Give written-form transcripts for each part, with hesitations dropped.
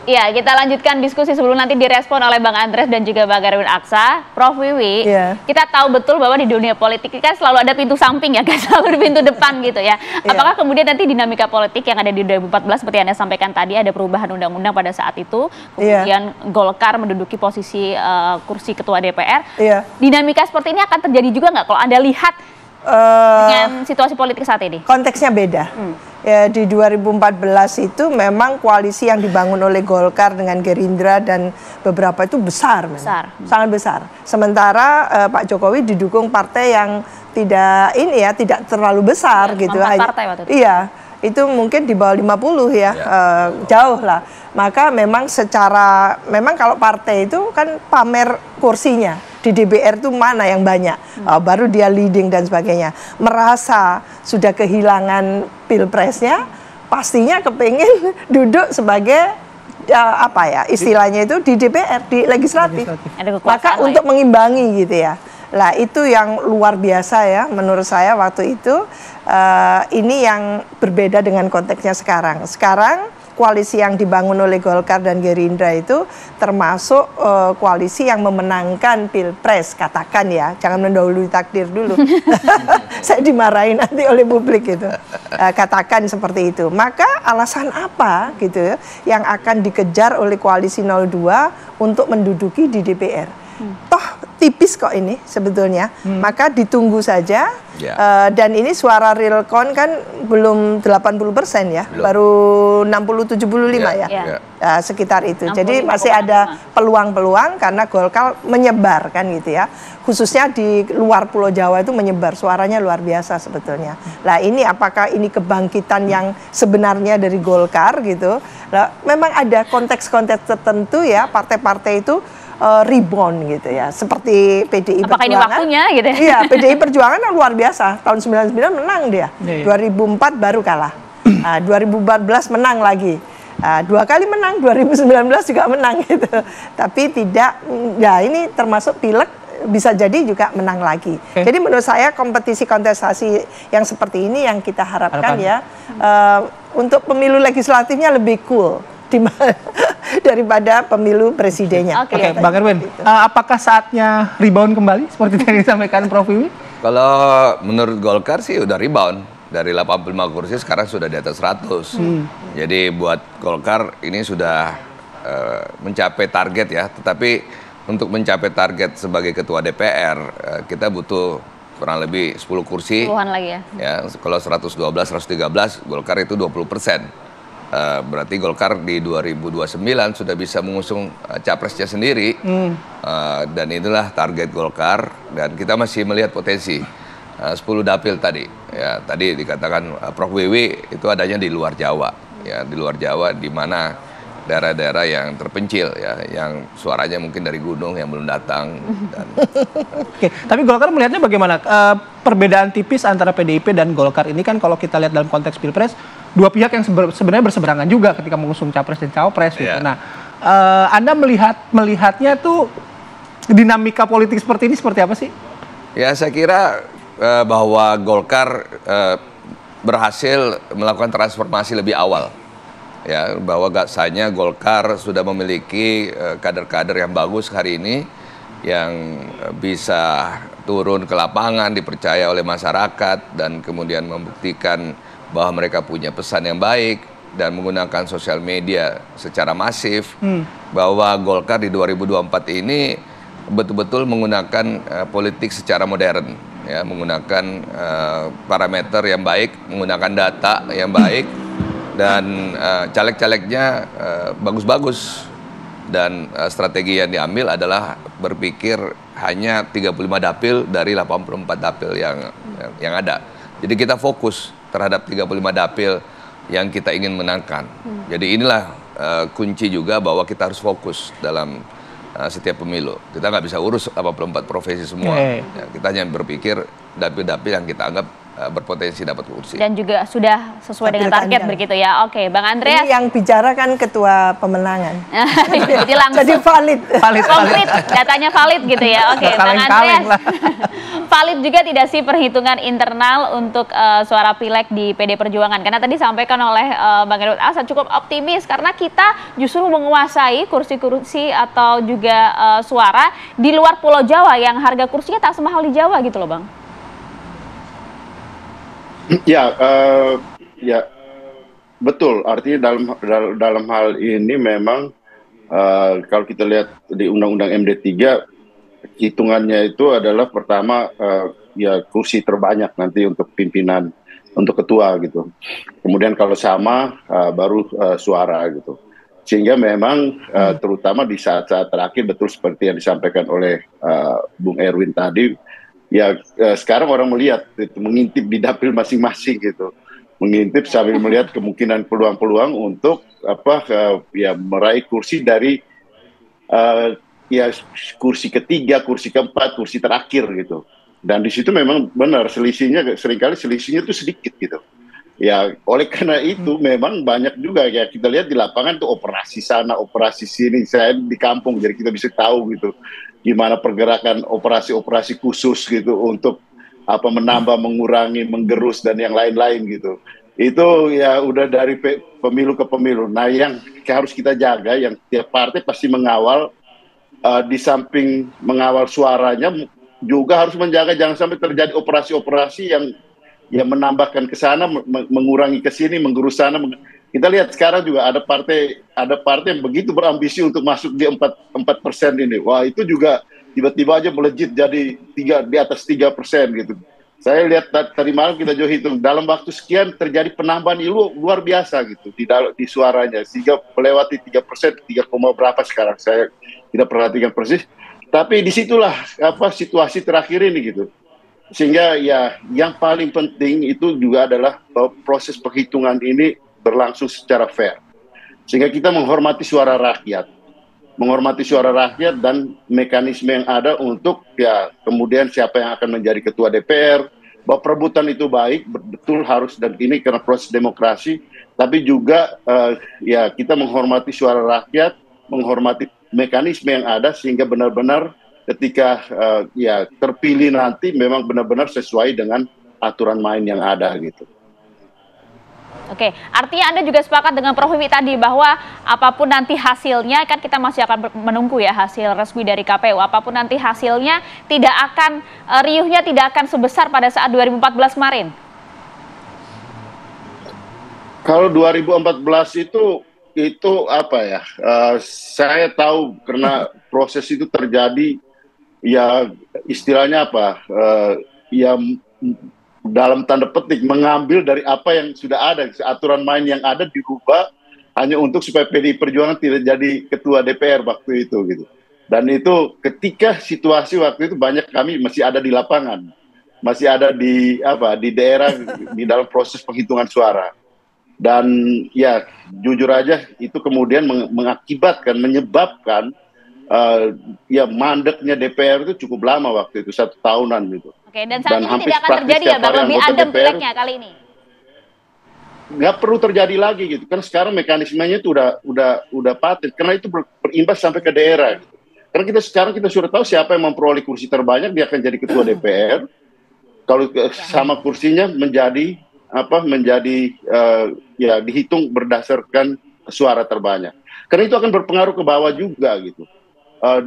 Iya, kita lanjutkan diskusi sebelum nanti direspon oleh Bang Andreas dan juga Bang Erwin Aksa. Prof Wiwi, kita tahu betul bahwa di dunia politik kan selalu ada pintu samping ya, kan selalu di pintu depan gitu ya. Apakah kemudian nanti dinamika politik yang ada di 2014 seperti Anda sampaikan tadi, ada perubahan undang-undang pada saat itu, kemudian Golkar menduduki posisi kursi ketua DPR, dinamika seperti ini akan terjadi juga nggak kalau Anda lihat dengan situasi politik saat ini? Konteksnya beda. Ya, di 2014 itu memang koalisi yang dibangun oleh Golkar dengan Gerindra dan beberapa itu besar. Sangat besar. Sementara Pak Jokowi didukung partai yang tidak terlalu besar gitu. Partai waktu itu. Iya, itu mungkin di bawah 50 ya, jauh lah. Maka memang memang kalau partai itu kan pamer kursinya. Di DPR itu mana yang banyak, baru dia leading dan sebagainya. Merasa sudah kehilangan pilpresnya, pastinya kepingin duduk sebagai istilahnya itu di DPR, di legislatif. Maka untuk mengimbangi gitu ya. Lah itu yang luar biasa ya menurut saya waktu itu. Ini yang berbeda dengan konteksnya sekarang. Sekarang koalisi yang dibangun oleh Golkar dan Gerindra itu termasuk koalisi yang memenangkan pilpres, katakan ya, jangan mendahului takdir dulu. Saya dimarahin nanti oleh publik itu. Katakan seperti itu. Maka alasan apa gitu ya yang akan dikejar oleh koalisi 02 untuk menduduki di DPR? Toh tipis kok ini sebetulnya, maka ditunggu saja. Dan ini suara realcon kan belum 80% ya, baru 60-75 ya, sekitar itu. Jadi masih ada peluang-peluang karena Golkar menyebar kan gitu ya, khususnya di luar Pulau Jawa itu menyebar, suaranya luar biasa sebetulnya. Lah ini apakah ini kebangkitan yang sebenarnya dari Golkar gitu? Lah memang ada konteks-konteks tertentu ya, partai-partai itu rebound gitu ya, seperti PDI Perjuangan. Apakah ini waktunya gitu ya? Iya, PDI Perjuangan luar biasa. Tahun 99 menang dia. 2004 baru kalah. 2014 menang lagi. 2 kali menang, 2019 juga menang gitu. Tapi tidak, ya ini termasuk pileg bisa jadi juga menang lagi. Jadi menurut saya kompetisi kontestasi yang seperti ini yang kita harapkan ya, untuk pemilu legislatifnya lebih cool daripada pemilu presidennya. Oke, Bang Erwin, apakah saatnya rebound kembali seperti yang disampaikan Prof Wiwi? Kalau menurut Golkar sih udah rebound. Dari 85 kursi sekarang sudah di atas 100. Jadi buat Golkar ini sudah mencapai target ya. Tetapi untuk mencapai target sebagai ketua DPR, kita butuh kurang lebih 10 kursi. 10-an lagi ya. Ya, kalau 112, 113, Golkar itu 20%. Berarti Golkar di 2029 sudah bisa mengusung capresnya sendiri, dan itulah target Golkar, dan kita masih melihat potensi 10 dapil tadi. Ya, tadi dikatakan Prof Wiwi itu adanya di luar Jawa, ya di luar Jawa di mana daerah-daerah yang terpencil ya, yang suaranya mungkin dari gunung yang belum datang. Oke, tapi Golkar melihatnya bagaimana? Perbedaan tipis antara PDIP dan Golkar ini kan kalau kita lihat dalam konteks Pilpres, dua pihak yang sebenarnya berseberangan juga ketika mengusung capres dan cawapres gitu. Nah, Anda melihatnya tuh dinamika politik seperti ini seperti apa sih? Ya, saya kira bahwa Golkar berhasil melakukan transformasi lebih awal. Ya, bahwa gasanya Golkar sudah memiliki kader-kader yang bagus hari ini, yang bisa turun ke lapangan, dipercaya oleh masyarakat, dan kemudian membuktikan bahwa mereka punya pesan yang baik dan menggunakan sosial media secara masif, bahwa Golkar di 2024 ini betul-betul menggunakan politik secara modern, ya, menggunakan parameter yang baik, menggunakan data yang baik, dan caleg-calegnya bagus-bagus. Dan strategi yang diambil adalah berpikir hanya 35 dapil dari 84 dapil yang ada. Jadi kita fokus terhadap 35 dapil yang kita ingin menangkan. Jadi inilah kunci juga bahwa kita harus fokus dalam setiap pemilu. Kita nggak bisa urus 84 profesi semua. Ya, kita hanya berpikir dapil-dapil yang kita anggap berpotensi dapat kursi. Dan juga sudah sesuai dengan target begitu ya. Oke, Bang Andreas. Ini yang bicara kan ketua pemenangan. Jadi langsung. Jadi valid. Konkret, datanya valid gitu ya. Oke, Bang Andreas. Valid juga tidak sih perhitungan internal untuk suara pileg di PD Perjuangan? Karena tadi disampaikan oleh Bang Garwin Aksa cukup optimis karena kita justru menguasai kursi-kursi atau juga suara di luar Pulau Jawa yang harga kursinya tak semahal di Jawa gitu loh, Bang. Ya, ya betul. Artinya dalam hal ini memang kalau kita lihat di Undang-Undang MD3, hitungannya itu adalah pertama ya kursi terbanyak nanti untuk pimpinan, untuk ketua gitu. Kemudian kalau sama baru suara gitu. Sehingga memang terutama di saat-saat terakhir betul seperti yang disampaikan oleh Bung Erwin tadi. Ya sekarang orang melihat itu, mengintip di dapil masing-masing gitu, mengintip sambil melihat kemungkinan peluang-peluang untuk ya meraih kursi dari ya kursi ketiga, kursi keempat, kursi terakhir gitu. Dan di situ memang benar selisihnya, seringkali selisihnya itu sedikit gitu. Ya oleh karena itu memang banyak juga ya kita lihat di lapangan tuh operasi sana, operasi sini. Saya di kampung jadi kita bisa tahu gitu gimana pergerakan operasi-operasi khusus gitu untuk menambah, mengurangi, menggerus dan yang lain-lain gitu. Itu ya udah dari pemilu ke pemilu. Nah yang harus kita jaga, yang tiap partai pasti mengawal, di samping mengawal suaranya juga harus menjaga jangan sampai terjadi operasi-operasi yang menambahkan ke sana, mengurangi ke sini, menggerus sana. Kita lihat sekarang juga ada partai yang begitu berambisi untuk masuk di 4% ini. Wah itu juga tiba-tiba aja melejit jadi di atas 3% gitu. Saya lihat tadi malam kita juga hitung dalam waktu sekian terjadi penambahan luar biasa gitu di suaranya sehingga melewati 3%, 3, berapa sekarang saya tidak perhatikan persis. Tapi disitulah situasi terakhir ini gitu. Sehingga ya yang paling penting itu juga adalah proses penghitungan ini berlangsung secara fair. Sehingga kita menghormati suara rakyat. Menghormati suara rakyat dan mekanisme yang ada untuk ya kemudian siapa yang akan menjadi ketua DPR. Bahwa perebutan itu baik, betul harus dan ini karena proses demokrasi. Tapi juga ya kita menghormati suara rakyat, menghormati mekanisme yang ada sehingga benar-benar ketika ya terpilih nanti memang benar-benar sesuai dengan aturan main yang ada gitu. Oke, artinya Anda juga sepakat dengan Prof. Wiwi tadi bahwa apapun nanti hasilnya, kan kita masih akan menunggu ya hasil resmi dari KPU, apapun nanti hasilnya tidak akan, riuhnya tidak akan sebesar pada saat 2014 kemarin? Kalau 2014 itu apa ya, saya tahu karena proses itu terjadi, ya istilahnya apa, ya dalam tanda petik mengambil dari apa yang sudah ada, aturan main yang ada dirubah hanya untuk supaya PDI Perjuangan tidak jadi ketua DPR waktu itu gitu. Dan itu ketika situasi waktu itu banyak kami masih ada di lapangan, masih ada di daerah di dalam proses penghitungan suara. Dan ya jujur aja itu kemudian menyebabkan ya mandeknya DPR itu cukup lama waktu itu, 1 tahunan gitu. Oke, dan saat ini tidak akan terjadi ya Bang, lebih adem pilegnya kali ini? Nggak perlu terjadi lagi gitu, kan sekarang mekanismenya itu udah paten, karena itu berimbas sampai ke daerah gitu. Karena sekarang kita sudah tahu siapa yang memperoleh kursi terbanyak, dia akan jadi ketua DPR. Kalau sama kursinya menjadi ya dihitung berdasarkan suara terbanyak. Karena itu akan berpengaruh ke bawah juga gitu.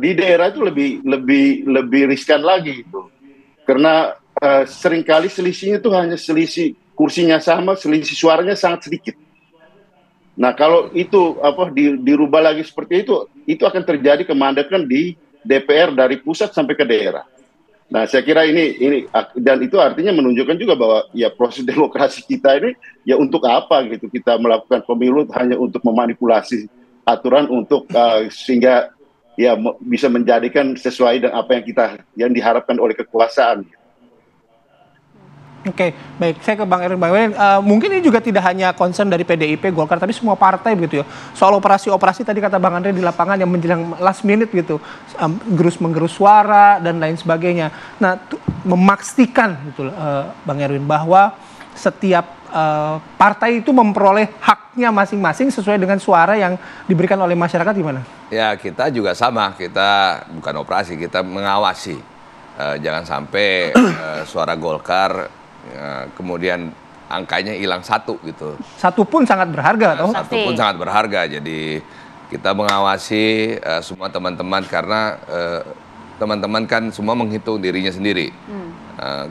Di daerah itu lebih riskan lagi gitu. Karena seringkali selisihnya itu hanya selisih kursinya sama, selisih suaranya sangat sedikit. Nah kalau itu dirubah lagi seperti itu akan terjadi kemandekan di DPR dari pusat sampai ke daerah. Nah saya kira ini dan itu artinya menunjukkan juga bahwa ya proses demokrasi kita ini ya untuk apa gitu kita melakukan pemilu hanya untuk memanipulasi aturan untuk sehingga ya bisa menjadikan sesuai dengan apa yang diharapkan oleh kekuasaan. Oke, baik. Saya ke Bang Erwin. Bang Erwin, mungkin ini juga tidak hanya concern dari PDIP, Golkar, tapi semua partai begitu ya. Soal operasi-operasi tadi kata Bang Andre di lapangan yang menjelang last minute gitu, gerus-menggerus suara dan lain sebagainya. Nah, memastikan gitu, Bang Erwin, bahwa setiap partai itu memperoleh haknya masing-masing sesuai dengan suara yang diberikan oleh masyarakat gimana? Ya, kita juga sama. Kita bukan operasi, kita mengawasi. Jangan sampai suara Golkar kemudian angkanya hilang satu gitu. Satu pun sangat berharga, toh? Satu pun sangat berharga. Jadi kita mengawasi semua teman-teman karena teman-teman kan semua menghitung dirinya sendiri.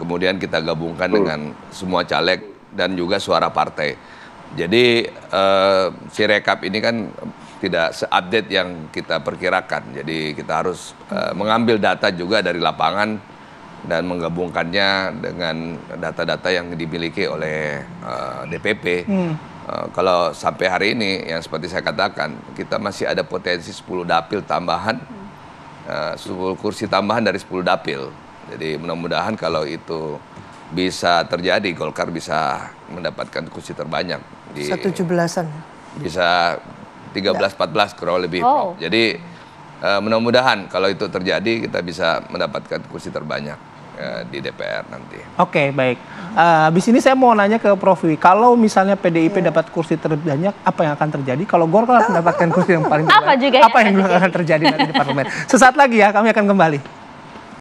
Kemudian kita gabungkan dengan semua caleg dan juga suara partai. Jadi Sirekap ini kan tidak se-update yang kita perkirakan. Jadi kita harus mengambil data juga dari lapangan dan menggabungkannya dengan data-data yang dimiliki oleh DPP. Kalau sampai hari ini, yang seperti saya katakan, kita masih ada potensi 10 dapil tambahan, 10 kursi tambahan dari 10 dapil. Jadi mudah-mudahan kalau itu bisa terjadi, Golkar bisa mendapatkan kursi terbanyak. 17-an. Bisa 13-14 kurang lebih. Jadi mudah-mudahan kalau itu terjadi kita bisa mendapatkan kursi terbanyak di DPR nanti. Oke, baik. Habis ini saya mau nanya ke Prof Wiwi, kalau misalnya PDIP dapat kursi terbanyak, apa yang akan terjadi? Kalau Golkar mendapatkan kursi yang paling banyak, apa yang akan terjadi nanti di parlemen? Sesaat lagi ya, kami akan kembali.